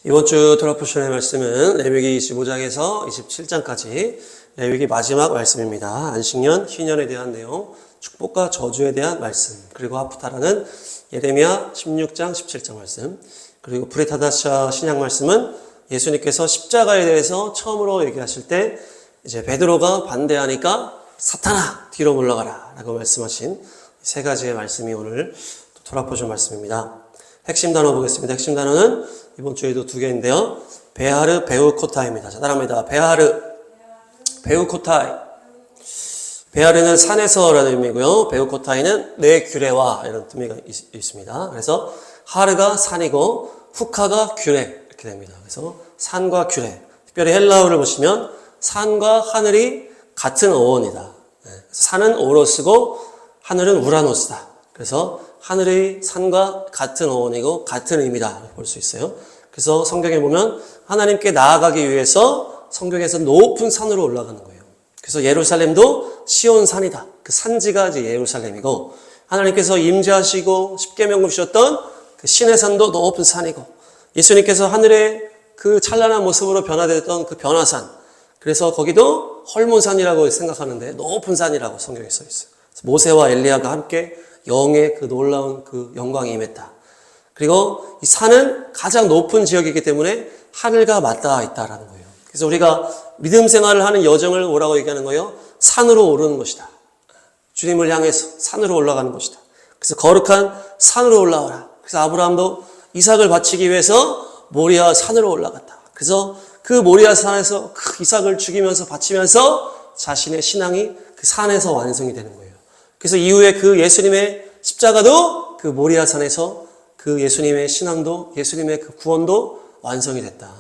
이번 주 토라포션의 말씀은 레위기 25장에서 27장까지 레위기 마지막 말씀입니다. 안식년, 희년에 대한 내용, 축복과 저주에 대한 말씀, 그리고 하프타라는 예레미야 16장, 17장 말씀, 그리고 브리타다샤 신약 말씀은 예수님께서 십자가에 대해서 처음으로 얘기하실 때 이제 베드로가 반대하니까 사탄아 뒤로 물러가라 라고 말씀하신 세 가지의 말씀이 오늘 토라포션 말씀입니다. 핵심 단어 보겠습니다. 핵심 단어는 이번 주에도 두 개인데요. 베하르 베우코타입니다. 자, 따라합니다. 베하르 베우코타이. 베하르는 산에서라는 의미고요. 베우코타이는 내 규례와 이런 의미가 있습니다. 그래서 하르가 산이고 후카가 규례 이렇게 됩니다. 그래서 산과 규례. 특별히 헬라어를 보시면 산과 하늘이 같은 어원이다. 산은 오로스고 하늘은 우라노스다. 그래서 하늘의 산과 같은 어원이고 같은 의미다 볼 수 있어요. 그래서 성경에 보면 하나님께 나아가기 위해서 성경에서 높은 산으로 올라가는 거예요. 그래서 예루살렘도 시온산이다. 그 산지가 이제 예루살렘이고 하나님께서 임재하시고 십계명을 주셨던 그 신의 산도 높은 산이고 예수님께서 하늘의 그 찬란한 모습으로 변화됐던 그 변화산, 그래서 거기도 헐몬산이라고 생각하는데 높은 산이라고 성경에 써 있어요. 모세와 엘리야가 함께 영의 그 놀라운 그 영광이 임했다. 그리고 이 산은 가장 높은 지역이기 때문에 하늘과 맞닿아 있다라는 거예요. 그래서 우리가 믿음 생활을 하는 여정을 뭐라고 얘기하는 거예요? 산으로 오르는 것이다. 주님을 향해서 산으로 올라가는 것이다. 그래서 거룩한 산으로 올라와라. 그래서 아브라함도 이삭을 바치기 위해서 모리아 산으로 올라갔다. 그래서 그 모리아 산에서 그 이삭을 죽이면서 바치면서 자신의 신앙이 그 산에서 완성이 되는 거예요. 그래서 이후에 그 예수님의 십자가도 그 모리아 산에서 그 예수님의 신앙도 예수님의 그 구원도 완성이 됐다.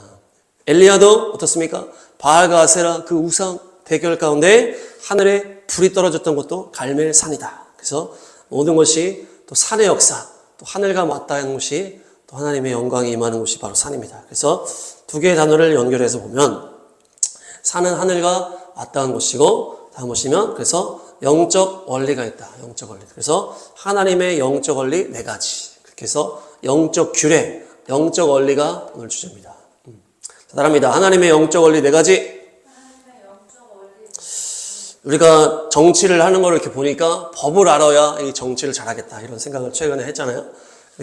엘리야도 어떻습니까? 바알과 아세라 그 우상 대결 가운데 하늘에 불이 떨어졌던 것도 갈멜산이다. 그래서 모든 것이 또 산의 역사, 또 하늘과 맞닿은 곳이 또 하나님의 영광이 임하는 곳이 바로 산입니다. 그래서 두 개의 단어를 연결해서 보면 산은 하늘과 맞닿은 곳이고 다음 보시면 그래서 영적 원리가 있다. 영적 원리. 그래서 하나님의 영적 원리 네 가지. 그렇게 해서 영적 규례, 영적 원리가 오늘 주제입니다. 따라합니다. 하나님의 영적 원리 네 가지. 우리가 정치를 하는 걸 이렇게 보니까 법을 알아야 이 정치를 잘하겠다 이런 생각을 최근에 했잖아요.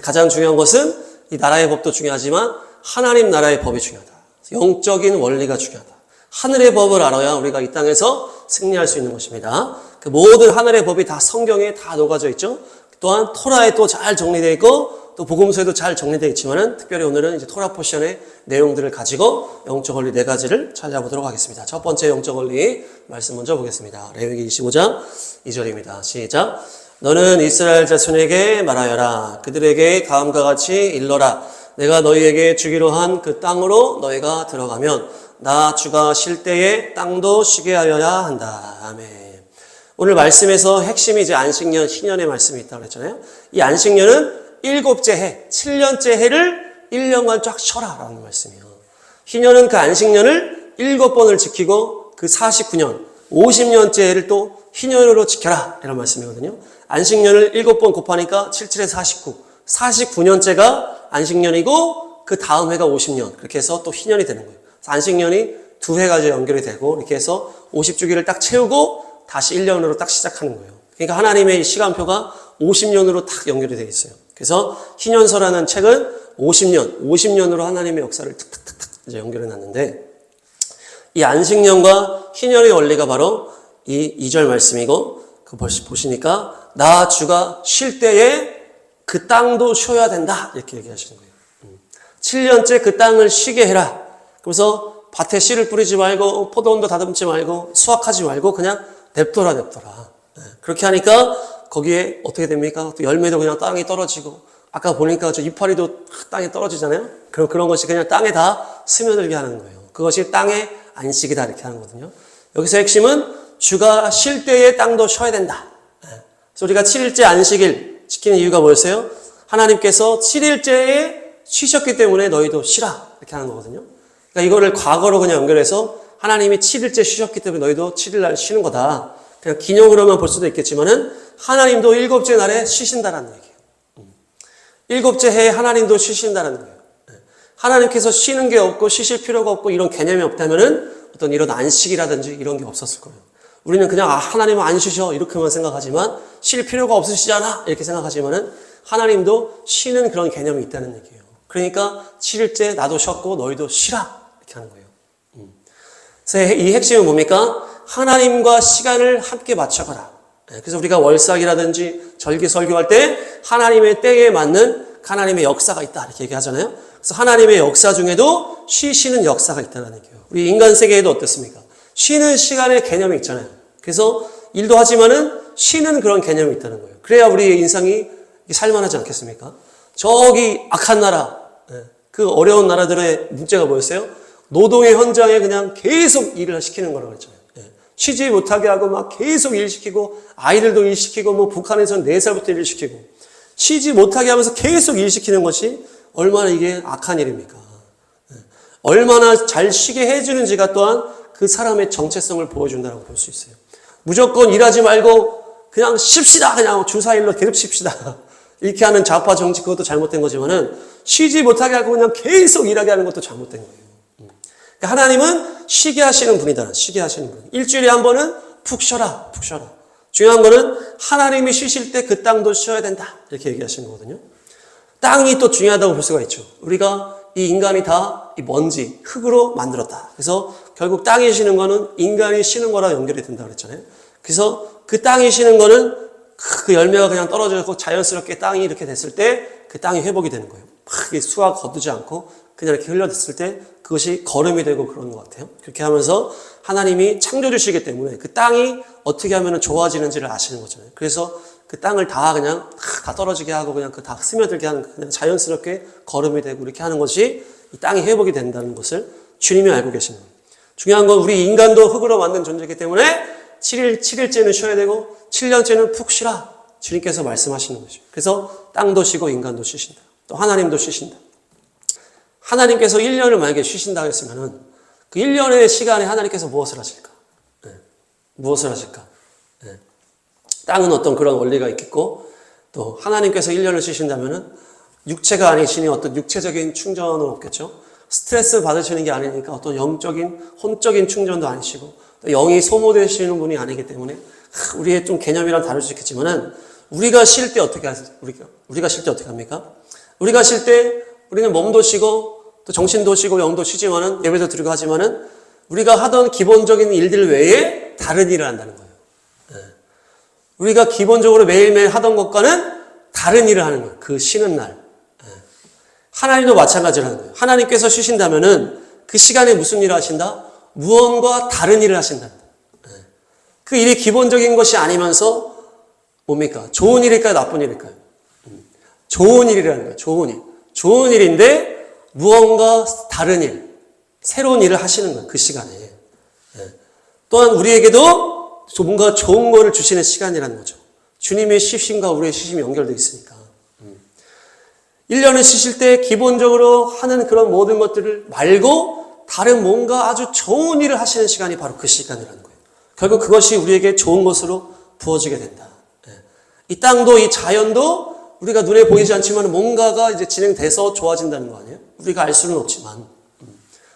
가장 중요한 것은 이 나라의 법도 중요하지만 하나님 나라의 법이 중요하다. 영적인 원리가 중요하다. 하늘의 법을 알아야 우리가 이 땅에서 승리할 수 있는 것입니다. 그 모든 하늘의 법이 다 성경에 다 녹아져 있죠. 또한 토라에 또 잘 정리되어 있고 또 복음서에도 잘 정리되어 있지만은 특별히 오늘은 이제 토라 포션의 내용들을 가지고 영적 원리 네 가지를 찾아보도록 하겠습니다. 첫 번째 영적 원리 말씀 먼저 보겠습니다. 레위기 25장 2절입니다. 시작. 너는 이스라엘 자손에게 말하여라. 그들에게 다음과 같이 일러라. 내가 너희에게 주기로 한 그 땅으로 너희가 들어가면 나 주가 쉴 때에 땅도 쉬게 하여야 한다. 아멘. 오늘 말씀에서 핵심이 이제 안식년, 희년의 말씀이 있다고 했잖아요. 이 안식년은 7째 해, 7년째 해를 1년간 쫙 쉬어라 라는 말씀이에요. 희년은 그 안식년을 7번을 지키고 그 49년, 50년째 해를 또 희년으로 지켜라 이런 말씀이거든요. 안식년을 7번 곱하니까 77에 49, 49년째가 안식년이고 그 다음 해가 50년, 그렇게 해서 또 희년이 되는 거예요. 안식년이 두 해가 이제 연결이 되고 이렇게 해서 50주기를 딱 채우고 다시 1년으로 딱 시작하는 거예요. 그러니까 하나님의 시간표가 50년으로 딱 연결이 되어 있어요. 그래서 희년서라는 책은 50년으로 하나님의 역사를 탁탁탁탁 이제 연결해 놨는데 이 안식년과 희년의 원리가 바로 이 2절 말씀이고 그 보시니까 나 주가 쉴 때에 그 땅도 쉬어야 된다 이렇게 얘기하시는 거예요. 7년째 그 땅을 쉬게 해라. 그래서 밭에 씨를 뿌리지 말고 포도원도 다듬지 말고 수확하지 말고 그냥 냅둬라. 그렇게 하니까 거기에 어떻게 됩니까? 또 열매도 그냥 땅에 떨어지고 아까 보니까 저 이파리도 땅에 떨어지잖아요. 그런 것이 그냥 땅에 다 스며들게 하는 거예요. 그것이 땅의 안식이다 이렇게 하는 거거든요. 여기서 핵심은 주가 쉴 때에 땅도 쉬어야 된다. 그래서 우리가 7일째 안식일 지키는 이유가 뭐였어요? 하나님께서 7일째에 쉬셨기 때문에 너희도 쉬라 이렇게 하는 거거든요. 그러니까 이거를 과거로 그냥 연결해서 하나님이 7일째 쉬셨기 때문에 너희도 7일날 쉬는 거다. 그냥 기념으로만 볼 수도 있겠지만은 하나님도 7째 날에 쉬신다라는 얘기예요. 7째 해에 하나님도 쉬신다라는 거예요. 하나님께서 쉬는 게 없고 쉬실 필요가 없고 이런 개념이 없다면은 어떤 이런 안식이라든지 이런 게 없었을 거예요. 우리는 그냥 하나님은 안 쉬셔 이렇게만 생각하지만 쉴 필요가 없으시잖아 이렇게 생각하지만은 하나님도 쉬는 그런 개념이 있다는 얘기예요. 그러니까 쉴 때 나도 쉬었고 너희도 쉬라 이렇게 하는 거예요. 그래서 이 핵심은 뭡니까? 하나님과 시간을 함께 맞춰가라. 그래서 우리가 월삭이라든지 절기 설교할 때 하나님의 때에 맞는 하나님의 역사가 있다 이렇게 얘기하잖아요. 그래서 하나님의 역사 중에도 쉬시는 역사가 있다는 얘기예요. 우리 인간 세계에도 어떻습니까? 쉬는 시간의 개념이 있잖아요. 그래서 일도 하지만은 쉬는 그런 개념이 있다는 거예요. 그래야 우리의 인상이 살만하지 않겠습니까? 저기 악한 나라, 그 어려운 나라들의 문제가 뭐였어요? 노동의 현장에 그냥 계속 일을 시키는 거라고 했잖아요. 쉬지 못하게 하고 막 계속 일 시키고 아이들도 일 시키고 뭐 북한에서는 4살부터 일 시키고 쉬지 못하게 하면서 계속 일 시키는 것이 얼마나 이게 악한 일입니까? 얼마나 잘 쉬게 해주는지가 또한 그 사람의 정체성을 보여준다고 볼 수 있어요. 무조건 일하지 말고 그냥 쉽시다 그냥 주사일로 계속 쉽시다 이렇게 하는 좌파 정치 그것도 잘못된 거지만은 쉬지 못하게 하고 그냥 계속 일하게 하는 것도 잘못된 거예요. 그러니까 하나님은 쉬게 하시는 분이다. 쉬게 하시는 분. 일주일에 한 번은 푹 쉬어라. 푹 쉬어라. 중요한 거는 하나님이 쉬실 때 그 땅도 쉬어야 된다. 이렇게 얘기하시는 거거든요. 땅이 또 중요하다고 볼 수가 있죠. 우리가 이 인간이 다 이 먼지, 흙으로 만들었다. 그래서 결국 땅이 쉬는 거는 인간이 쉬는 거랑 연결이 된다고 그랬잖아요. 그래서 그 땅이 쉬는 거는 그 열매가 그냥 떨어져서 자연스럽게 땅이 이렇게 됐을 때 그 땅이 회복이 되는 거예요. 막 수가 거두지 않고 그냥 이렇게 흘려댔을 때 그것이 거름이 되고 그런 것 같아요. 그렇게 하면서 하나님이 창조주시기 때문에 그 땅이 어떻게 하면 좋아지는지를 아시는 거잖아요. 그래서 그 땅을 다 그냥 다 떨어지게 하고 그냥 그 다 스며들게 하는 그냥 자연스럽게 거름이 되고 이렇게 하는 것이 이 땅이 회복이 된다는 것을 주님이 알고 계시는 거예요. 중요한 건 우리 인간도 흙으로 만든 존재이기 때문에 7일째는 쉬어야 되고 7년째는 푹 쉬라. 주님께서 말씀하시는 거죠. 그래서 땅도 쉬고 인간도 쉬신다. 또 하나님도 쉬신다. 하나님께서 1년을 만약에 쉬신다고 했으면은 그 1년의 시간에 하나님께서 무엇을 하실까? 무엇을 하실까? 땅은 어떤 그런 원리가 있겠고 또 하나님께서 1년을 쉬신다면은 육체가 아니시니 어떤 육체적인 충전은 없겠죠. 스트레스 받으시는 게 아니니까 어떤 영적인 혼적인 충전도 아니시고 또 영이 소모되시는 분이 아니기 때문에 우리의 좀 개념이랑 다를 수 있겠지만은 우리가 쉴 때 어떻게 하세요? 우리가 쉴 때 어떻게 합니까? 우리가 쉴 때 우리는 몸도 쉬고 또 정신도 쉬고 영도 쉬지만은 예배도 드리고 하지만은 우리가 하던 기본적인 일들 외에 다른 일을 한다는 거예요. 우리가 기본적으로 매일매일 하던 것과는 다른 일을 하는 거예요. 그 쉬는 날. 하나님도 마찬가지라는 거예요. 하나님께서 쉬신다면은 그 시간에 무슨 일을 하신다? 무언가 다른 일을 하신다. 그 일이 기본적인 것이 아니면서 뭡니까? 좋은 일일까요? 나쁜 일일까요? 좋은 일이라는 거예요. 좋은 일. 좋은 일인데 무언가 다른 일, 새로운 일을 하시는 거예요. 그 시간에. 또한 우리에게도 뭔가 좋은 거를 주시는 시간이라는 거죠. 주님의 쉬심과 우리의 쉬심이 연결되어 있으니까. 1년을 쉬실 때 기본적으로 하는 그런 모든 것들을 말고 다른 뭔가 아주 좋은 일을 하시는 시간이 바로 그 시간이라는 거예요. 결국 그것이 우리에게 좋은 것으로 부어지게 된다. 이 땅도 이 자연도 우리가 눈에 보이지 않지만 뭔가가 이제 진행돼서 좋아진다는 거 아니에요? 우리가 알 수는 없지만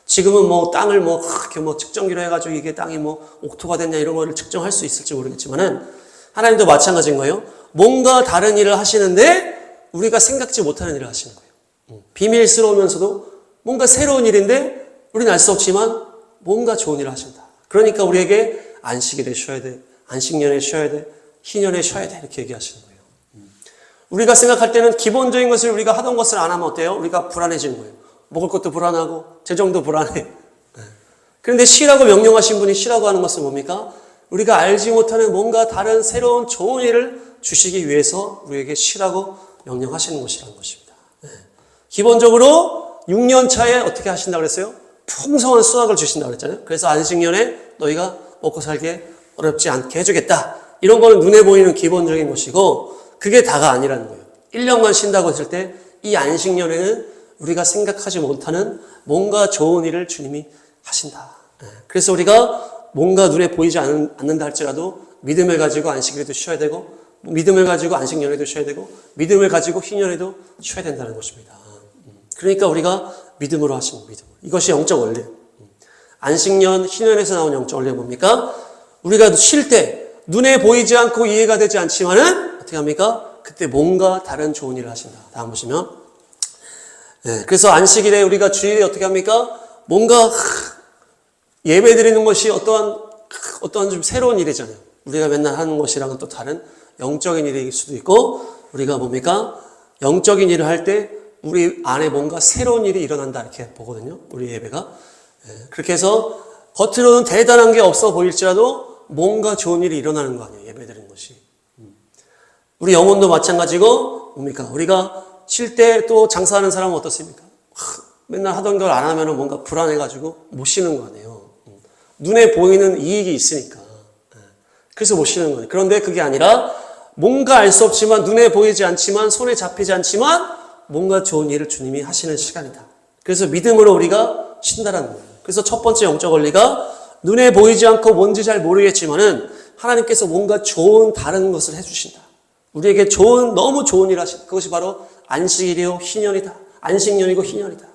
지금은 뭐 땅을 그렇게 측정기로 해가지고 이게 땅이 옥토가 됐냐 이런 거를 측정할 수 있을지 모르겠지만은 하나님도 마찬가지인 거예요. 뭔가 다른 일을 하시는데 우리가 생각지 못하는 일을 하시는 거예요. 비밀스러우면서도 뭔가 새로운 일인데 우리는 알 수 없지만 뭔가 좋은 일을 하신다. 그러니까 우리에게 안식일에 쉬어야 돼. 안식년에 쉬어야 돼. 희년에 쉬어야 돼. 이렇게 얘기하시는 거예요. 우리가 생각할 때는 기본적인 것을 우리가 하던 것을 안 하면 어때요? 우리가 불안해지는 거예요. 먹을 것도 불안하고 재정도 불안해. 그런데 쉬라고 명령하신 분이 쉬라고 하는 것은 뭡니까? 우리가 알지 못하는 뭔가 다른 새로운 좋은 일을 주시기 위해서 우리에게 쉬라고 명령하시는 것이라는 것입니다. 기본적으로 6년 차에 어떻게 하신다고 그랬어요? 풍성한 수확을 주신다고 그랬잖아요. 그래서 안식년에 너희가 먹고 살기에 어렵지 않게 해주겠다. 이런 거는 눈에 보이는 기본적인 것이고 그게 다가 아니라는 거예요. 1년만 쉰다고 했을 때 이 안식년에는 우리가 생각하지 못하는 뭔가 좋은 일을 주님이 하신다. 그래서 우리가 뭔가 눈에 보이지 않는다 할지라도 믿음을 가지고 안식일에도 쉬어야 되고 믿음을 가지고 안식년에도 쉬어야 되고 믿음을 가지고 희년에도 쉬어야 된다는 것입니다. 그러니까 우리가 믿음으로 하시는 믿음. 이것이 영적 원리예요. 안식년, 희년에서 나온 영적 원리가 뭡니까? 우리가 쉴 때 눈에 보이지 않고 이해가 되지 않지만은 어떻게 합니까? 그때 뭔가 다른 좋은 일을 하신다. 다음 보시면 그래서 안식일에 우리가 주일에 어떻게 합니까? 뭔가 예배 드리는 것이 어떠한 좀 새로운 일이잖아요. 우리가 맨날 하는 것이랑은 또 다른 영적인 일일 수도 있고 우리가 뭡니까? 영적인 일을 할 때 우리 안에 뭔가 새로운 일이 일어난다 이렇게 보거든요. 우리 예배가. 그렇게 해서 겉으로는 대단한 게 없어 보일지라도 뭔가 좋은 일이 일어나는 거 아니에요. 예배 드리는 것이. 우리 영혼도 마찬가지고 뭡니까? 우리가 쉴 때 또 장사하는 사람은 어떻습니까? 맨날 하던 걸 안 하면 뭔가 불안해가지고 못 쉬는 거 아니에요. 눈에 보이는 이익이 있으니까. 그래서 못 쉬는 거예요. 그런데 그게 아니라 뭔가 알 수 없지만 눈에 보이지 않지만 손에 잡히지 않지만 뭔가 좋은 일을 주님이 하시는 시간이다. 그래서 믿음으로 우리가 쉰다라는 거예요. 그래서 첫 번째 영적 원리가 눈에 보이지 않고 뭔지 잘 모르겠지만은 하나님께서 뭔가 좋은 다른 것을 해주신다. 우리에게 너무 좋은 일을 하신다. 그것이 바로 안식일이요 희년이다. 안식년이고 희년이다.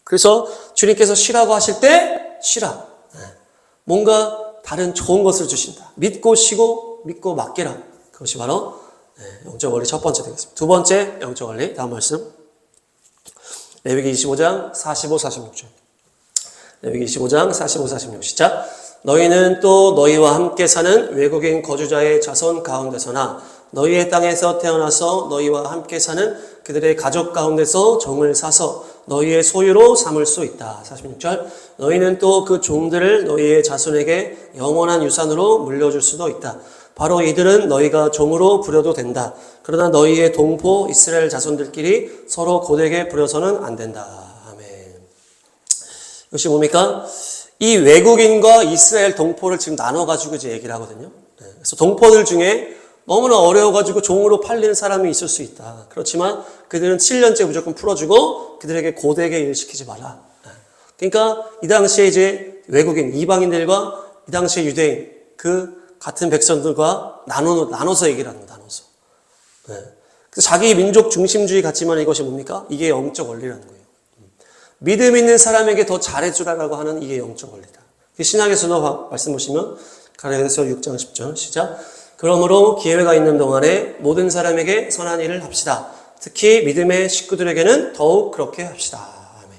그래서 주님께서 쉬라고 하실 때 쉬라. 뭔가 다른 좋은 것을 주신다. 믿고 쉬고 믿고 맡기라. 그것이 바로 영적 원리 첫 번째 되겠습니다. 두 번째 영적 원리 다음 말씀 레위기 25장 45, 46절 레위기 25장 45, 46 시작 너희는 또 너희와 함께 사는 외국인 거주자의 자손 가운데서나 너희의 땅에서 태어나서 너희와 함께 사는 그들의 가족 가운데서 종을 사서 너희의 소유로 삼을 수 있다. 46절 너희는 또 그 종들을 너희의 자손에게 영원한 유산으로 물려줄 수도 있다. 바로 이들은 너희가 종으로 부려도 된다. 그러나 너희의 동포 이스라엘 자손들끼리 서로 고되게 부려서는 안 된다. 아멘. 이것이 뭡니까? 이 외국인과 이스라엘 동포를 지금 나눠가지고 이제 얘기를 하거든요. 그래서 동포들 중에 너무나 어려워가지고 종으로 팔리는 사람이 있을 수 있다. 그렇지만 그들은 7년째 무조건 풀어주고 그들에게 고되게 일시키지 마라. 그러니까 이 당시에 이제 외국인, 이방인들과 이 당시에 유대인, 그 같은 백성들과 나눠서 얘기를 하는 거예요. 나눠서. 그래서 자기 민족 중심주의 같지만 이것이 뭡니까? 이게 영적 원리라는 거예요. 믿음 있는 사람에게 더 잘해주라고 하는 이게 영적 원리다. 신약에서도 말씀 보시면 가라사도서 6장 10절 시작. 그러므로 기회가 있는 동안에 모든 사람에게 선한 일을 합시다. 특히 믿음의 식구들에게는 더욱 그렇게 합시다. 아멘.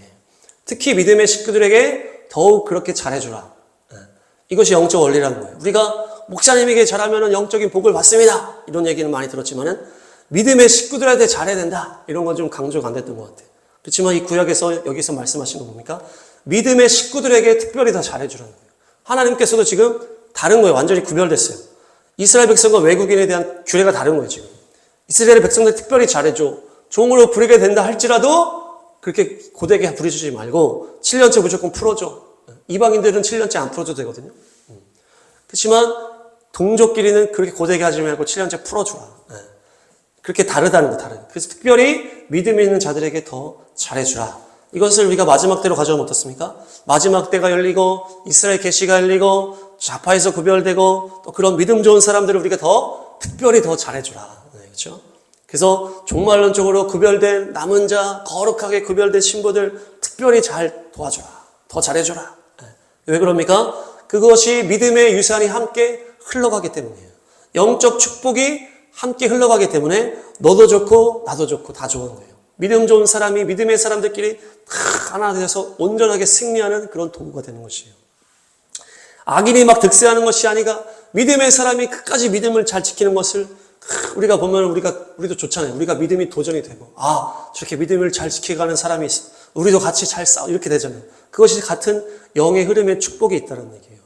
특히 믿음의 식구들에게 더욱 그렇게 잘해주라. 이것이 영적 원리라는 거예요. 우리가 목사님에게 잘하면 영적인 복을 받습니다. 이런 얘기는 많이 들었지만은 믿음의 식구들한테 잘해야 된다. 이런 건 좀 강조가 안 됐던 것 같아요. 그렇지만 이 구약에서 여기서 말씀하신 건 뭡니까? 믿음의 식구들에게 특별히 더 잘해주라는 거예요. 하나님께서도 지금 다른 거예요. 완전히 구별됐어요. 이스라엘 백성과 외국인에 대한 규례가 다른 거예요, 지금. 이스라엘 백성들 특별히 잘해줘. 종으로 부리게 된다 할지라도 그렇게 고되게 부리주지 말고 7년째 무조건 풀어줘. 이방인들은 7년째 안 풀어줘도 되거든요. 그렇지만 동족끼리는 그렇게 고되게 하지 말고 7년째 풀어주라. 그렇게 다르다는 거, 다른. 그래서 특별히 믿음이 있는 자들에게 더 잘해주라. 이것을 우리가 마지막 때로 가져오면 어떻습니까? 마지막 때가 열리고 이스라엘 계시가 열리고 좌파에서 구별되고 또 그런 믿음 좋은 사람들을 우리가 특별히 더 잘해주라. 그렇죠? 그래서 종말론적으로 구별된 남은 자, 거룩하게 구별된 신부들 특별히 잘 도와주라. 더 잘해주라. 왜 그럽니까? 그것이 믿음의 유산이 함께 흘러가기 때문이에요. 영적 축복이 함께 흘러가기 때문에 너도 좋고 나도 좋고 다 좋은 거예요. 믿음 좋은 사람이 믿음의 사람들끼리 하나 되어서 온전하게 승리하는 그런 도구가 되는 것이에요. 악인이 막 득세하는 것이 아니라 믿음의 사람이 끝까지 믿음을 잘 지키는 것을 우리가 보면 우리도 좋잖아요. 우리가 믿음이 도전이 되고 저렇게 믿음을 잘 지켜가는 사람이 있어. 우리도 같이 잘 싸워 이렇게 되잖아요. 그것이 같은 영의 흐름에 축복이 있다는 얘기예요.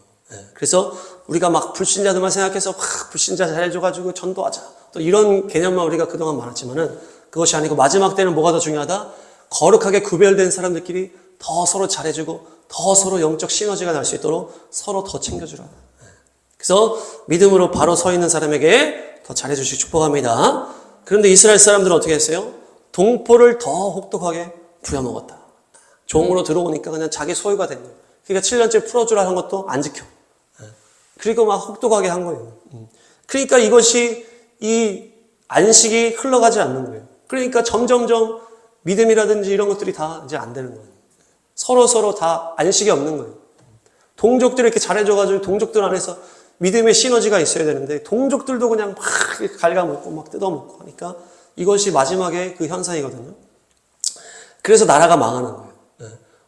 그래서 우리가 막 불신자들만 생각해서 불신자 잘해줘가지고 전도하자. 또 이런 개념만 우리가 그동안 많았지만은 그것이 아니고 마지막 때는 뭐가 더 중요하다? 거룩하게 구별된 사람들끼리 더 서로 잘해주고 더 서로 영적 시너지가 날 수 있도록 서로 더 챙겨주라. 그래서 믿음으로 바로 서 있는 사람에게 더 잘해주시고 축복합니다. 그런데 이스라엘 사람들은 어떻게 했어요? 동포를 더 혹독하게 부려먹었다. 종으로 들어오니까 그냥 자기 소유가 된 거예요. 그러니까 7년째 풀어주라 한 것도 안 지켜. 그리고 막 혹독하게 한 거예요. 그러니까 이것이 이 안식이 흘러가지 않는 거예요. 그러니까 점점점 믿음이라든지 이런 것들이 다 이제 안 되는 거예요. 서로 다 안식이 없는 거예요. 동족들이 이렇게 잘해줘가지고 동족들 안에서 믿음의 시너지가 있어야 되는데 동족들도 그냥 막 갉아먹고 막 뜯어먹고 하니까 이것이 마지막에 그 현상이거든요. 그래서 나라가 망하는 거예요.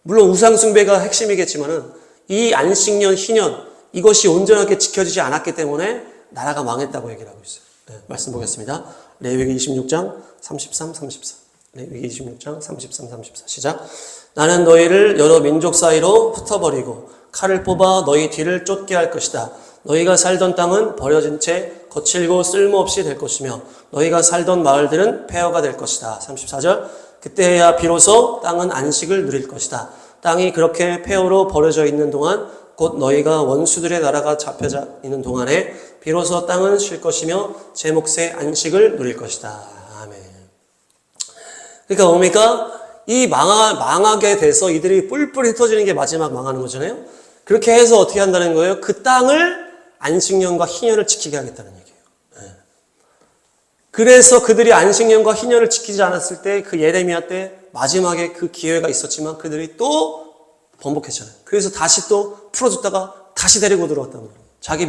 물론 우상숭배가 핵심이겠지만은 이 안식년, 희년 이것이 온전하게 지켜지지 않았기 때문에 나라가 망했다고 얘기를 하고 있어요. 말씀 보겠습니다. 레위기 26장 33, 34. 레위기 26장 33, 34. 시작. 나는 너희를 여러 민족 사이로 흩어버리고 칼을 뽑아 너희 뒤를 쫓게 할 것이다. 너희가 살던 땅은 버려진 채 거칠고 쓸모없이 될 것이며 너희가 살던 마을들은 폐허가 될 것이다. 34절. 그때야 비로소 땅은 안식을 누릴 것이다. 땅이 그렇게 폐허로 버려져 있는 동안 곧 너희가 원수들의 나라가 잡혀져 있는 동안에 비로소 땅은 쉴 것이며 제 몫의 안식을 누릴 것이다. 아멘. 그러니까 뭡니까? 이 망하게 돼서 이들이 뿔뿔이 흩어지는 게 마지막 망하는 거잖아요. 그렇게 해서 어떻게 한다는 거예요? 그 땅을 안식년과 희년을 지키게 하겠다는 얘기예요. 그래서 그들이 안식년과 희년을 지키지 않았을 때 그 예레미야 때 마지막에 그 기회가 있었지만 그들이 또 번복했잖아요. 그래서 다시 또 풀어줬다가 다시 데리고 들어왔단 말이에요. 자기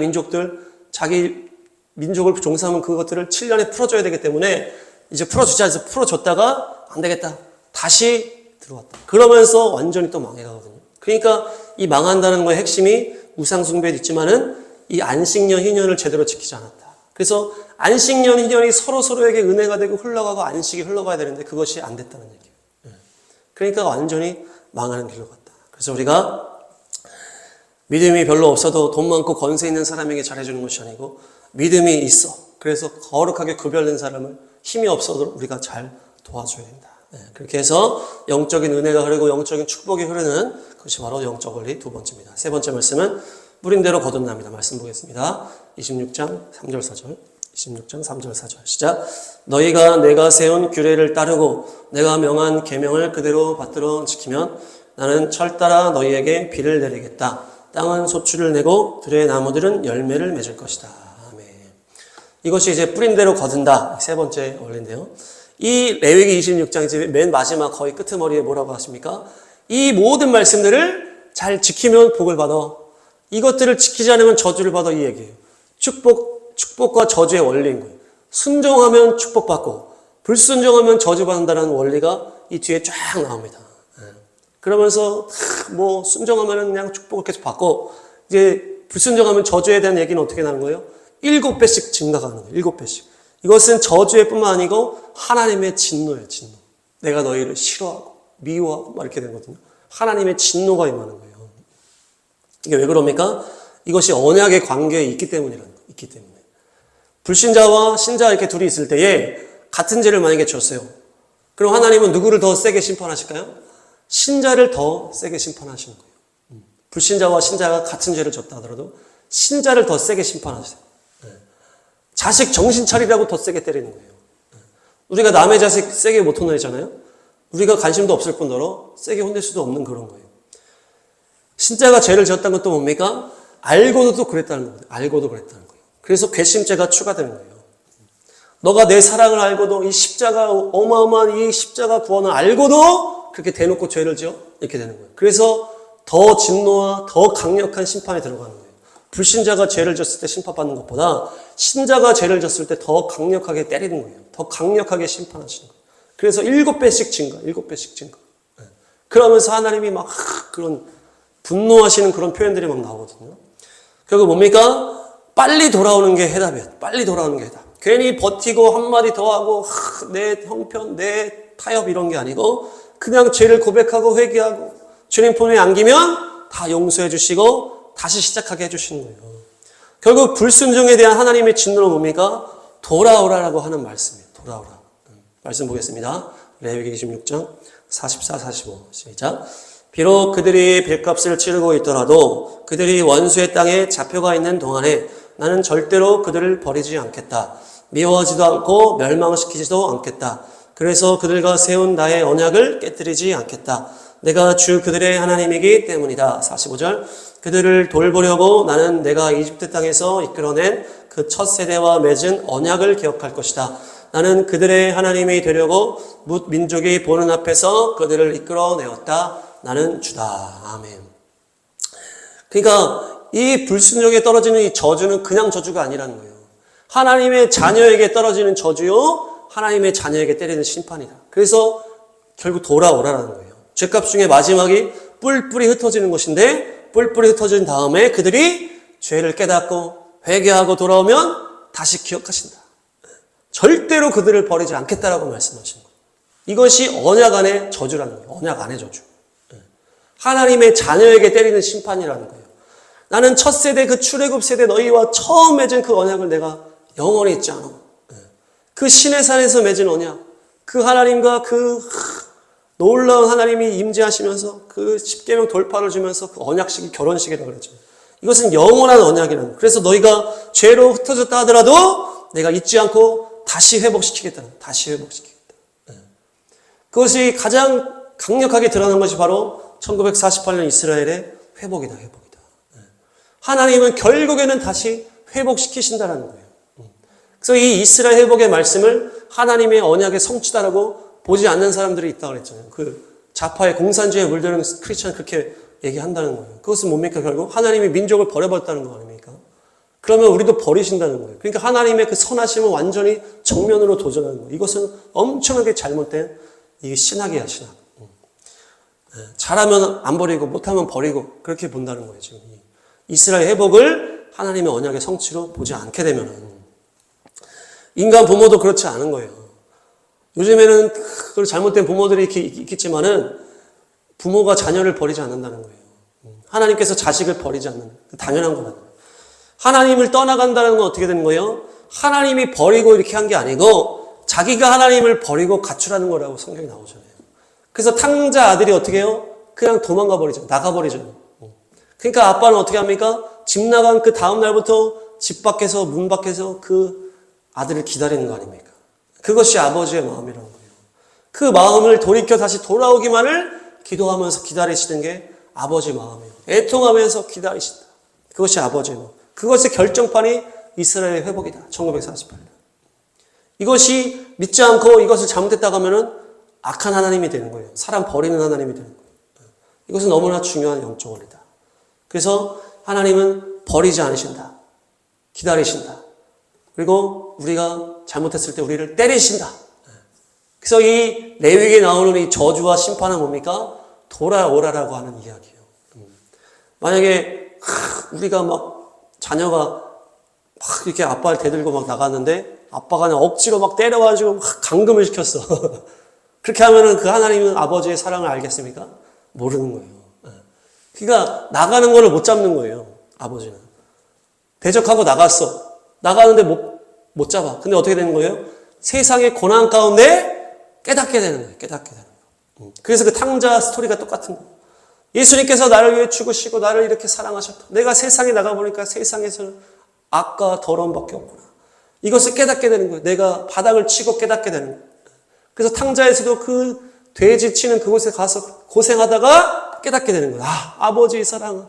민족을 종사하면 그것들을 7년에 풀어줘야 되기 때문에 이제 풀어주자 해서 풀어줬다가 안 되겠다. 다시 들어왔다. 그러면서 완전히 또 망해가거든요. 그러니까 이 망한다는 거의 핵심이 우상숭배도 있지만은 이 안식년, 희년을 제대로 지키지 않았다. 그래서 안식년, 희년이 서로에게 은혜가 되고 흘러가고 안식이 흘러가야 되는데 그것이 안 됐다는 얘기예요. 그러니까 완전히 망하는 길로 갔다. 그래서 우리가 믿음이 별로 없어도 돈 많고 권세 있는 사람에게 잘해주는 것이 아니고 믿음이 있어. 그래서 거룩하게 구별된 사람을 힘이 없어도 우리가 잘 도와줘야 된다. 그렇게 해서 영적인 은혜가 흐르고 영적인 축복이 흐르는 그것이 바로 영적 원리 두 번째입니다. 세 번째 말씀은 뿌린 대로 거듭납니다. 말씀 보겠습니다. 26장 3절 4절. 26장 3절 4절. 시작. 너희가 내가 세운 규례를 따르고 내가 명한 계명을 그대로 받들어 지키면 나는 철 따라 너희에게 비를 내리겠다. 땅은 소출을 내고 들의 나무들은 열매를 맺을 것이다. 아멘. 이것이 이제 뿌린 대로 거둔다. 세 번째 원리인데요. 이 레위기 26장 맨 마지막 거의 끄트머리에 뭐라고 하십니까? 이 모든 말씀들을 잘 지키면 복을 받아. 이것들을 지키지 않으면 저주를 받아 이 얘기예요. 축복과 저주의 원리인 거예요. 순종하면 축복받고 불순종하면 저주받는다는 원리가 이 뒤에 쫙 나옵니다. 그러면서 뭐 순종하면 그냥 축복을 계속 받고 이제 불순종하면 저주에 대한 얘기는 어떻게 나는 거예요? 7배씩 증가가는 거예요. 7배씩. 이것은 저주의 뿐만 아니고 하나님의 진노예요. 진노. 내가 너희를 싫어하고 미워하고 막 이렇게 되거든요. 하나님의 진노가 임하는 거예요. 이게 왜 그럽니까? 이것이 언약의 관계에 있기 때문이라는 거예요. 있기 때문에. 불신자와 신자 이렇게 둘이 있을 때에 같은 죄를 만약에 졌어요. 그럼 하나님은 누구를 더 세게 심판하실까요? 신자를 더 세게 심판하시는 거예요. 불신자와 신자가 같은 죄를 졌다 하더라도 신자를 더 세게 심판하세요. 자식 정신 차리라고 더 세게 때리는 거예요. 우리가 남의 자식 세게 못 혼내잖아요. 우리가 관심도 없을 뿐더러 세게 혼낼 수도 없는 그런 거예요. 신자가 죄를 지었다는 것도 뭡니까? 알고도 또 그랬다는 거예요. 알고도 그랬다는 거예요. 그래서 괘씸죄가 추가되는 거예요. 너가 내 사랑을 알고도 이 십자가 어마어마한 이 십자가 구원을 알고도 그렇게 대놓고 죄를 지어? 이렇게 되는 거예요. 그래서 더 진노와 더 강력한 심판에 들어가는 거예요. 불신자가 죄를 졌을 때 심판받는 것보다 신자가 죄를 졌을 때 더 강력하게 때리는 거예요. 더 강력하게 심판하시는 거예요. 그래서 7배씩 증가, 7배씩 증가. 그러면서 하나님이 막 그런 분노하시는 그런 표현들이 막 나오거든요. 결국 뭡니까? 빨리 돌아오는 게 해답이에요. 빨리 돌아오는 게 해답. 괜히 버티고 한마디 더 하고 내 형편, 내 타협 이런 게 아니고 그냥 죄를 고백하고 회개하고 주님 품에 안기면 다 용서해 주시고 다시 시작하게 해주시는 거예요. 결국 불순종에 대한 하나님의 진노는 뭡니까? 돌아오라라고 하는 말씀이에요. 돌아오라. 말씀 보겠습니다. 레위기 26장 44, 45 시작. 비록 그들이 빚값을 치르고 있더라도 그들이 원수의 땅에 잡혀가 있는 동안에 나는 절대로 그들을 버리지 않겠다. 미워하지도 않고 멸망시키지도 않겠다. 그래서 그들과 세운 나의 언약을 깨뜨리지 않겠다. 내가 주 그들의 하나님이기 때문이다. 45절. 그들을 돌보려고 나는 내가 이집트 땅에서 이끌어낸 그 첫 세대와 맺은 언약을 기억할 것이다. 나는 그들의 하나님이 되려고 뭇 민족이 보는 앞에서 그들을 이끌어내었다. 나는 주다. 아멘. 그러니까 이 불순종에 떨어지는 이 저주는 그냥 저주가 아니라는 거예요. 하나님의 자녀에게 떨어지는 저주요, 하나님의 자녀에게 때리는 심판이다. 그래서 결국 돌아오라는 거예요. 죄값 중에 마지막이 뿔뿔이 흩어지는 것인데, 뿔뿔이 흩어진 다음에 그들이 죄를 깨닫고 회개하고 돌아오면 다시 기억하신다. 절대로 그들을 버리지 않겠다라고 말씀하신 거예요. 이것이 언약 안의 저주라는 거예요. 언약 안의 저주. 하나님의 자녀에게 때리는 심판이라는 거예요. 나는 첫 세대 그 출애굽 세대 너희와 처음 맺은 그 언약을 내가 영원히 잊지 않아. 그 신의 산에서 맺은 언약, 그 하나님과 그 놀라운 하나님이 임재하시면서 그 십계명 돌파를 주면서 그 언약식이 결혼식이라고 그랬죠. 이것은 영원한 언약이라는 거예요. 그래서 너희가 죄로 흩어졌다 하더라도 내가 잊지 않고 다시 회복시키겠다. 다시 회복시키겠다. 그것이 가장 강력하게 드러난 것이 바로 1948년 이스라엘의 회복이다. 회복이다. 하나님은 결국에는 다시 회복시키신다는 거예요. 그래서 이 이스라엘 회복의 말씀을 하나님의 언약의 성취다라고 보지 않는 사람들이 있다고 그랬잖아요. 그 좌파의 공산주의에 물드는 크리스천은 그렇게 얘기한다는 거예요. 그것은 뭡니까? 결국 하나님이 민족을 버려버렸다는 거 아닙니까? 그러면 우리도 버리신다는 거예요. 그러니까 하나님의 그 선하심을 완전히 정면으로 도전하는 거예요. 이것은 엄청나게 잘못된 이게 신학이야, 신학. 잘하면 안 버리고 못하면 버리고 그렇게 본다는 거예요. 지금 이스라엘 회복을 하나님의 언약의 성취로 보지 않게 되면은 인간 부모도 그렇지 않은 거예요. 요즘에는 그 잘못된 부모들이 있겠지만은 부모가 자녀를 버리지 않는다는 거예요. 하나님께서 자식을 버리지 않는 당연한 거라는 거예요. 하나님을 떠나간다는 건 어떻게 되는 거예요? 하나님이 버리고 이렇게 한 게 아니고 자기가 하나님을 버리고 가출하는 거라고 성경이 나오잖아요. 그래서 탕자 아들이 어떻게 해요? 그냥 도망가 버리죠. 나가 버리죠. 그러니까 아빠는 어떻게 합니까? 집 나간 그 다음 날부터 집 밖에서 문 밖에서 그 아들을 기다리는 거 아닙니까? 그것이 아버지의 마음이라는 거예요. 그 마음을 돌이켜 다시 돌아오기만을 기도하면서 기다리시는 게 아버지 마음이에요. 애통하면서 기다리신다. 그것이 아버지의 마음. 그것의 결정판이 이스라엘의 회복이다. 1948년. 이것이 믿지 않고 이것을 잘못했다고 하면은 악한 하나님이 되는 거예요. 사람 버리는 하나님이 되는 거예요. 이것은 너무나 중요한 영적 원리다. 그래서 하나님은 버리지 않으신다. 기다리신다. 그리고 우리가 잘못했을 때 우리를 때리신다. 그래서 이 레위기에 나오는 이 저주와 심판은 뭡니까? 돌아오라라고 하는 이야기예요. 만약에 우리가 막 자녀가 막 이렇게 아빠를 대들고 막 나갔는데 아빠가 그냥 억지로 막 때려가지고 막 감금을 시켰어. 그렇게 하면은 그 하나님은 아버지의 사랑을 알겠습니까? 모르는 거예요. 그러니까 나가는 거를 못 잡는 거예요. 아버지는. 대적하고 나갔어. 나가는데 못 잡아. 근데 어떻게 되는 거예요? 세상의 고난 가운데 깨닫게 되는 거예요. 깨닫게 되는 거예요. 그래서 그 탕자 스토리가 똑같은 거예요. 예수님께서 나를 위해 죽으시고 나를 이렇게 사랑하셨다. 내가 세상에 나가보니까 세상에서는 악과 더러움밖에 없구나. 이것을 깨닫게 되는 거예요. 내가 바닥을 치고 깨닫게 되는 거예요. 그래서 탕자에서도 그 돼지 치는 그곳에 가서 고생하다가 깨닫게 되는 거예요. 아, 아버지의 사랑은.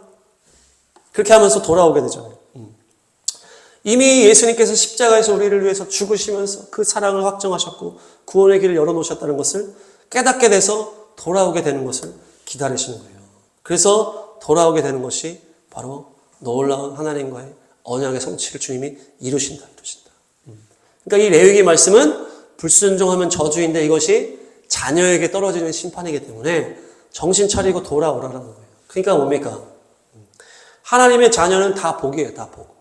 그렇게 하면서 돌아오게 되잖아요. 이미 예수님께서 십자가에서 우리를 위해서 죽으시면서 그 사랑을 확정하셨고 구원의 길을 열어놓으셨다는 것을 깨닫게 돼서 돌아오게 되는 것을 기다리시는 거예요. 그래서 돌아오게 되는 것이 바로 놀라운 하나님과의 언약의 성취를 주님이 이루신다. 그러니까 이 레위기 말씀은 불순종하면 저주인데 이것이 자녀에게 떨어지는 심판이기 때문에 정신 차리고 돌아오라는 거예요. 그러니까 뭡니까? 하나님의 자녀는 다 복이에요. 다 복.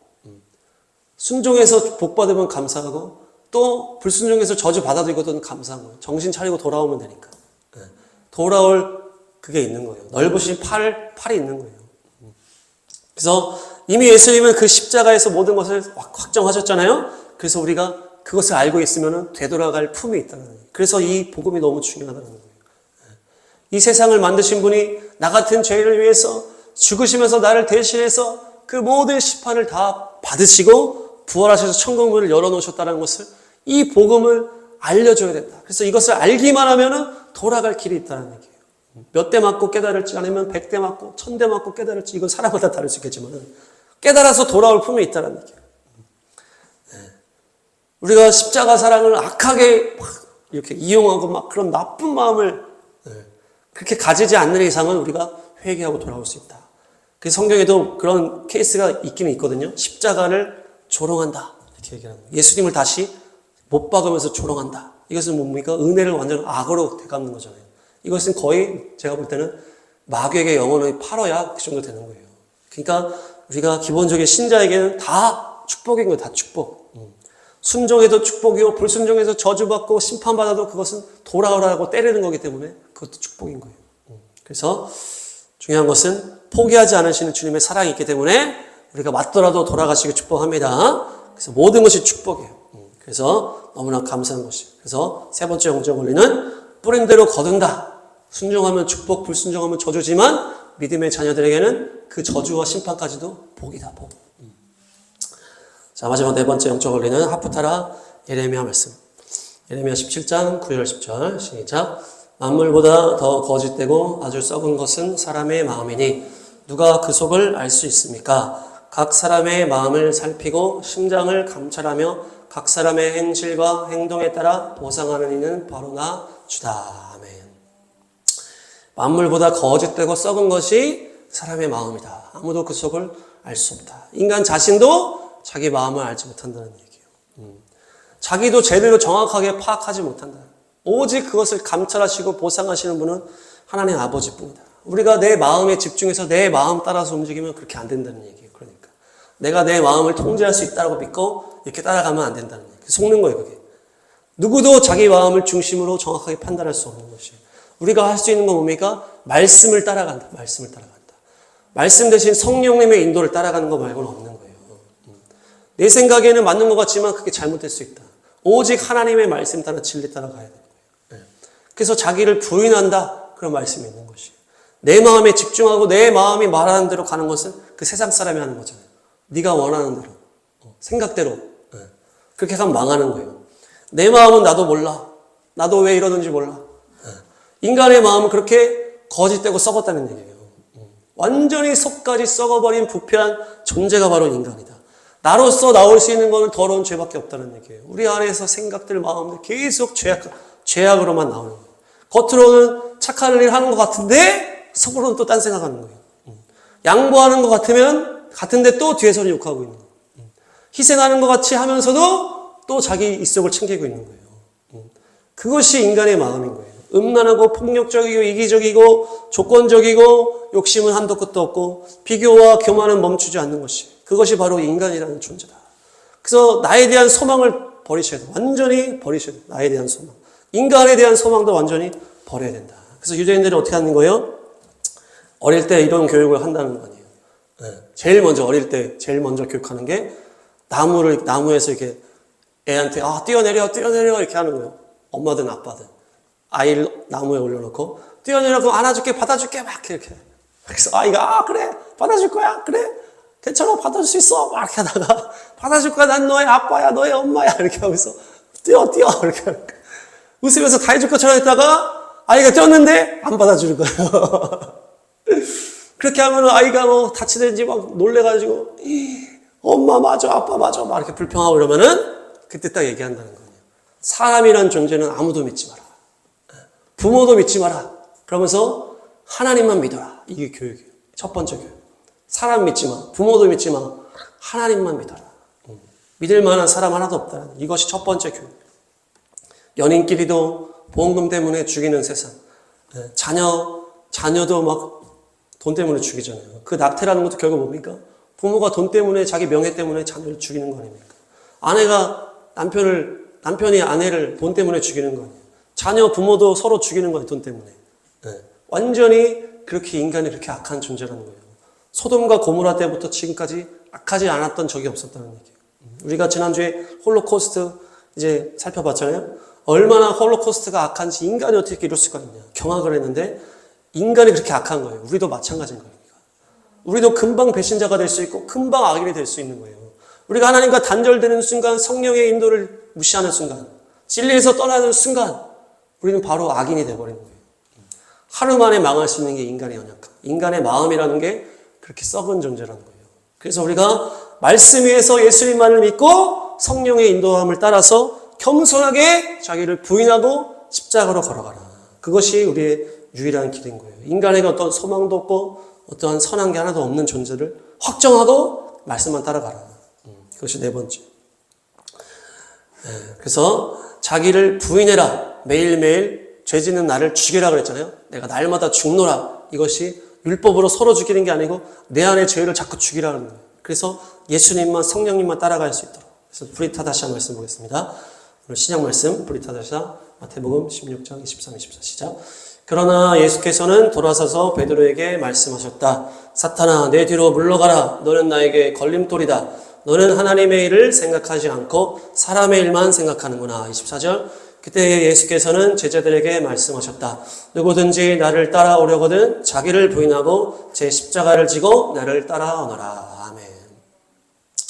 순종해서 복 받으면 감사하고 또 불순종해서 저주 받아도 이것도 감사한 거예요. 정신 차리고 돌아오면 되니까. 돌아올 그게 있는 거예요. 넓으신 팔이 있는 거예요. 그래서 이미 예수님은 그 십자가에서 모든 것을 확정하셨잖아요. 그래서 우리가 그것을 알고 있으면 되돌아갈 품이 있다는 거예요. 그래서 이 복음이 너무 중요하다는 거예요. 이 세상을 만드신 분이 나 같은 죄를 위해서 죽으시면서 나를 대신해서 그 모든 심판을 다 받으시고 부활하셔서 천국문을 열어놓으셨다는 것을 이 복음을 알려줘야 된다. 그래서 이것을 알기만 하면 돌아갈 길이 있다는 얘기예요. 몇 대 맞고 깨달을지 아니면 100대 맞고 1000대 맞고 깨달을지 이건 사람마다 다를 수 있겠지만 깨달아서 돌아올 품이 있다는 얘기예요. 우리가 십자가 사랑을 악하게 막 이렇게 이용하고 막 그런 나쁜 마음을 그렇게 가지지 않는 이상은 우리가 회개하고 돌아올 수 있다. 그래서 성경에도 그런 케이스가 있기는 있거든요. 십자가를 조롱한다. 이렇게 얘기하는 거예요. 예수님을 다시 못 박으면서 조롱한다. 이것은 뭡니까? 은혜를 완전 악으로 되갚는 거잖아요. 이것은 거의 제가 볼 때는 마귀에게 영혼을 팔아야 그 정도 되는 거예요. 그러니까 우리가 기본적인 신자에게는 다 축복인 거예요. 다 축복. 순종해도 축복이고 불순종해서 저주받고 심판받아도 그것은 돌아오라고 때리는 거기 때문에 그것도 축복인 거예요. 그래서 중요한 것은 포기하지 않으시는 주님의 사랑이 있기 때문에 우리가 맞더라도 돌아가시기 축복합니다. 그래서 모든 것이 축복이에요. 그래서 너무나 감사한 것이에요. 그래서 세 번째 영적 원리는 뿌린 대로 거둔다. 순종하면 축복, 불순종하면 저주지만 믿음의 자녀들에게는 그 저주와 심판까지도 복이다, 복. 자, 마지막 네 번째 영적 원리는 하프타라 예레미야 말씀. 예레미야 17장 9절 10절 시작. 만물보다 더 거짓되고 아주 썩은 것은 사람의 마음이니 누가 그 속을 알 수 있습니까? 각 사람의 마음을 살피고 심장을 감찰하며 각 사람의 행실과 행동에 따라 보상하는 이는 바로 나 주다. 아멘. 만물보다 거짓되고 썩은 것이 사람의 마음이다. 아무도 그 속을 알 수 없다. 인간 자신도 자기 마음을 알지 못한다는 얘기예요. 자기도 제대로 정확하게 파악하지 못한다. 오직 그것을 감찰하시고 보상하시는 분은 하나님 아버지뿐이다. 우리가 내 마음에 집중해서 내 마음 따라서 움직이면 그렇게 안 된다는 얘기예요. 그러니까 내가 내 마음을 통제할 수 있다고 믿고 이렇게 따라가면 안 된다는 얘기예요. 속는 거예요, 그게. 누구도 자기 마음을 중심으로 정확하게 판단할 수 없는 것이에요. 우리가 할 수 있는 건 뭡니까? 말씀을 따라간다. 말씀을 따라간다. 말씀 대신 성령님의 인도를 따라가는 거 말고는 없는 거예요. 내 생각에는 맞는 것 같지만 그게 잘못될 수 있다. 오직 하나님의 말씀 따라 진리 따라 가야 되는 거예요. 그래서 자기를 부인한다. 그런 말씀이 있는 것이에요. 내 마음에 집중하고 내 마음이 말하는 대로 가는 것은 그 세상 사람이 하는 거잖아요. 네가 원하는 대로, 생각대로. 그렇게 가면 망하는 거예요. 내 마음은 나도 몰라. 나도 왜 이러는지 몰라. 인간의 마음은 그렇게 거짓되고 썩었다는 얘기예요. 완전히 속까지 썩어버린 부패한 존재가 바로 인간이다. 나로서 나올 수 있는 것은 더러운 죄밖에 없다는 얘기예요. 우리 안에서 생각들, 마음들 계속 죄악으로만 나오는 거예요. 겉으로는 착한 일 하는 것 같은데 속으로는 또 딴 생각하는 거예요. 양보하는 것 같은데 또 뒤에서는 욕하고 있는 거예요. 희생하는 것 같이 하면서도 또 자기 입속을 챙기고 있는 거예요. 그것이 인간의 마음인 거예요. 음란하고 폭력적이고 이기적이고 조건적이고 욕심은 한도 끝도 없고 비교와 교만은 멈추지 않는 것이 그것이 바로 인간이라는 존재다. 그래서 나에 대한 소망을 버리셔야 돼. 완전히 버리셔야 돼. 나에 대한 소망. 인간에 대한 소망도 완전히 버려야 된다. 그래서 유대인들은 어떻게 하는 거예요? 어릴 때 이런 교육을 한다는 거 아니에요. 제일 먼저 어릴 때 제일 먼저 교육하는 게 나무에서 이렇게 애한테 뛰어내려 이렇게 하는 거예요. 엄마든 아빠든. 아이를 나무에 올려놓고 뛰어내려 그럼 안아줄게 받아줄게 막 이렇게. 그래서 아이가 그래 받아줄 거야 그래 괜찮아 받아줄 수 있어 막 이렇게 하다가 받아줄 거야 난 너의 아빠야 너의 엄마야 이렇게 하면서 뛰어 이렇게 웃으면서 다 해줄 것처럼 했다가 아이가 뛰었는데 안 받아주는 거예요. 그렇게 하면 아이가 뭐 다치든지 막 놀래가지고 엄마 맞아 아빠 맞아 막 이렇게 불평하고 이러면은 그때 딱 얘기한다는 거예요. 사람이란 존재는 아무도 믿지 마라. 부모도 믿지 마라. 그러면서 하나님만 믿어라. 이게 교육이에요. 첫 번째 교육. 사람 믿지 마. 부모도 믿지 마. 하나님만 믿어라. 믿을 만한 사람 하나도 없다. 이것이 첫 번째 교육. 연인끼리도 보험금 때문에 죽이는 세상. 자녀도 막 돈 때문에 죽이잖아요. 그 낙태라는 것도 결국 뭡니까? 부모가 돈 때문에 자기 명예 때문에 자녀를 죽이는 거 아닙니까? 남편이 아내를 돈 때문에 죽이는 거 아니에요. 자녀, 부모도 서로 죽이는 거예요. 돈 때문에. 완전히 그렇게 인간이 그렇게 악한 존재라는 거예요. 소돔과 고모라 때부터 지금까지 악하지 않았던 적이 없었다는 얘기예요. 우리가 지난주에 홀로코스트 이제 살펴봤잖아요. 얼마나 홀로코스트가 악한지 인간이 어떻게 이럴 수가 있냐. 경악을 했는데 인간이 그렇게 악한 거예요. 우리도 마찬가지인 거예요. 우리도 금방 배신자가 될 수 있고 금방 악인이 될 수 있는 거예요. 우리가 하나님과 단절되는 순간 성령의 인도를 무시하는 순간 진리에서 떠나는 순간 우리는 바로 악인이 되어버리는 거예요. 하루 만에 망할 수 있는 게 인간의 연약함. 인간의 마음이라는 게 그렇게 썩은 존재라는 거예요. 그래서 우리가 말씀 위에서 예수님만을 믿고 성령의 인도함을 따라서 겸손하게 자기를 부인하고 십자가로 걸어가라. 그것이 우리의 유일한 길인 거예요. 인간에게 어떤 소망도 없고 어떠한 선한 게 하나도 없는 존재를 확정하고 말씀만 따라가라. 그것이 네 번째. 그래서 자기를 부인해라. 매일매일 죄 짓는 나를 죽이라 그랬잖아요. 내가 날마다 죽노라. 이것이 율법으로 서로 죽이는 게 아니고 내 안의 죄를 자꾸 죽이라는 거예요. 그래서 예수님만 성령님만 따라갈 수 있도록. 그래서 브리타다샤 말씀 보겠습니다. 오늘 신약 말씀 브리타다샤 마태복음 16장 23, 24 시작. 그러나 예수께서는 돌아서서 베드로에게 말씀하셨다. 사탄아 내 뒤로 물러가라. 너는 나에게 걸림돌이다. 너는 하나님의 일을 생각하지 않고 사람의 일만 생각하는구나. 24절. 그때 예수께서는 제자들에게 말씀하셨다. 누구든지 나를 따라오려거든 자기를 부인하고 제 십자가를 지고 나를 따라오너라. 아멘.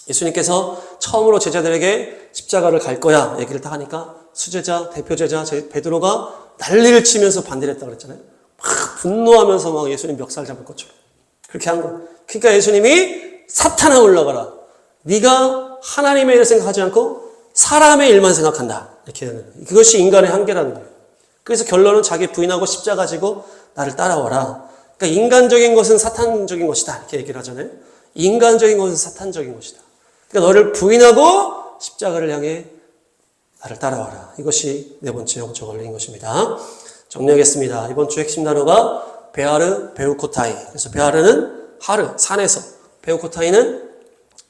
예수님께서 처음으로 제자들에게 십자가를 갈 거야 얘기를 딱 하니까 수제자, 대표제자 베드로가 난리를 치면서 반대를 했다고 그랬잖아요. 막 분노하면서 막 예수님 멱살 잡을 것처럼 그렇게 한 거예요. 그러니까 예수님이 사탄아 올라가라. 네가 하나님의 일을 생각하지 않고 사람의 일만 생각한다. 이렇게 하는 거예요. 그것이 인간의 한계라는 거예요. 그래서 결론은 자기 부인하고 십자가 지고 나를 따라와라. 그러니까 인간적인 것은 사탄적인 것이다. 이렇게 얘기를 하잖아요. 인간적인 것은 사탄적인 것이다. 그러니까 너를 부인하고 십자가를 향해 나를 따라와라. 이것이 네 번째 영적 원리인 것입니다. 정리하겠습니다. 이번 주 핵심 단어가 베아르, 베우코타이. 그래서 베아르는 하르, 산에서. 베우코타이는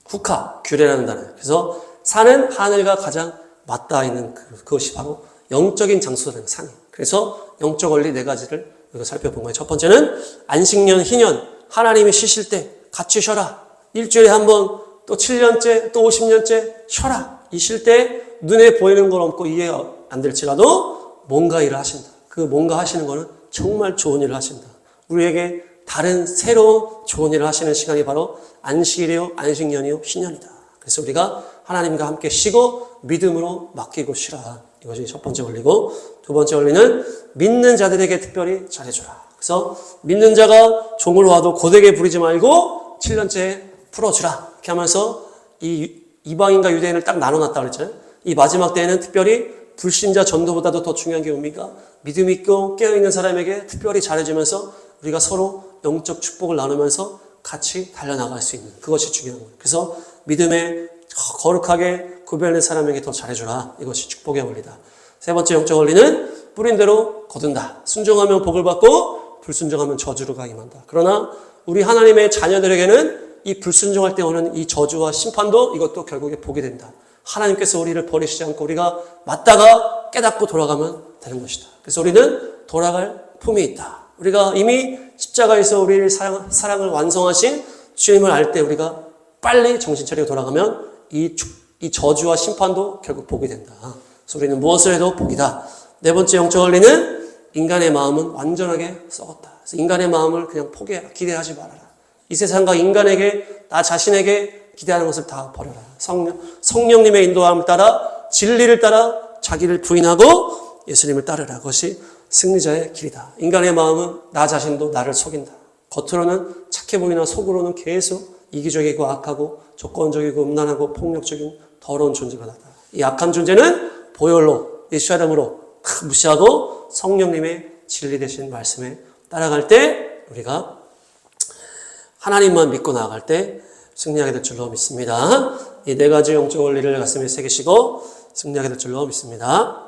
후카, 규례라는 단어예요. 그래서 산은 하늘과 가장 맞닿아 있는 그것이 바로 영적인 장소라는 산이에요. 그래서 영적 원리 네 가지를 우리가 살펴본 거예요. 첫 번째는 안식년, 희년. 하나님이 쉬실 때 같이 쉬어라. 일주일에 한 번, 또 7년째, 또 50년째 쉬어라. 이 쉴 때 눈에 보이는 건 없고 이해가 안 될지라도 뭔가 일을 하신다. 그 뭔가 하시는 거는 정말 좋은 일을 하신다. 우리에게 다른 새로운 좋은 일을 하시는 시간이 바로 안식일이요, 안식년이요, 희년이다. 그래서 우리가 하나님과 함께 쉬고 믿음으로 맡기고 쉬라. 이것이 첫 번째 원리고, 두 번째 원리는 믿는 자들에게 특별히 잘해주라. 그래서 믿는 자가 종을 와도 고되게 부리지 말고 7년째 풀어주라. 이렇게 하면서 이 이방인과 유대인을 딱 나눠놨다 그랬잖아요. 이 마지막 때에는 특별히 불신자 전도보다도 더 중요한 게 뭡니까? 믿음 있고 깨어있는 사람에게 특별히 잘해주면서 우리가 서로 영적 축복을 나누면서 같이 달려나갈 수 있는 그것이 중요한 거예요. 그래서 믿음에 거룩하게 구별된 사람에게 더 잘해주라. 이것이 축복의 원리다. 세 번째 영적 원리는 뿌린 대로 거둔다. 순종하면 복을 받고 불순종하면 저주가 임한다. 그러나 우리 하나님의 자녀들에게는 이 불순종할 때 오는 이 저주와 심판도 이것도 결국에 보게 된다. 하나님께서 우리를 버리시지 않고 우리가 맞다가 깨닫고 돌아가면 되는 것이다. 그래서 우리는 돌아갈 품이 있다. 우리가 이미 십자가에서 우리를 사랑을 완성하신 주님을 알 때 우리가 빨리 정신 차리고 돌아가면 이 저주와 심판도 결국 복이 된다. 그래서 우리는 무엇을 해도 복이다. 네 번째 영적 원리는 인간의 마음은 완전하게 썩었다. 그래서 인간의 마음을 그냥 포기해라. 기대하지 말아라. 이 세상과 인간에게, 나 자신에게 기대하는 것을 다 버려라. 성령님의 인도함을 따라 진리를 따라 자기를 부인하고 예수님을 따르라. 그것이 승리자의 길이다. 인간의 마음은 나 자신도 나를 속인다. 겉으로는 착해 보이나 속으로는 계속 이기적이고 악하고 조건적이고 음란하고 폭력적인 더러운 존재가 나다. 이 악한 존재는 보혈로 예수의 이름으로 무시하고 성령님의 진리 되신 말씀에 따라갈 때 우리가 하나님만 믿고 나아갈 때 승리하게 될 줄로 믿습니다. 이 네 가지 영적 원리를 가슴에 새기시고 승리하게 될 줄로 믿습니다.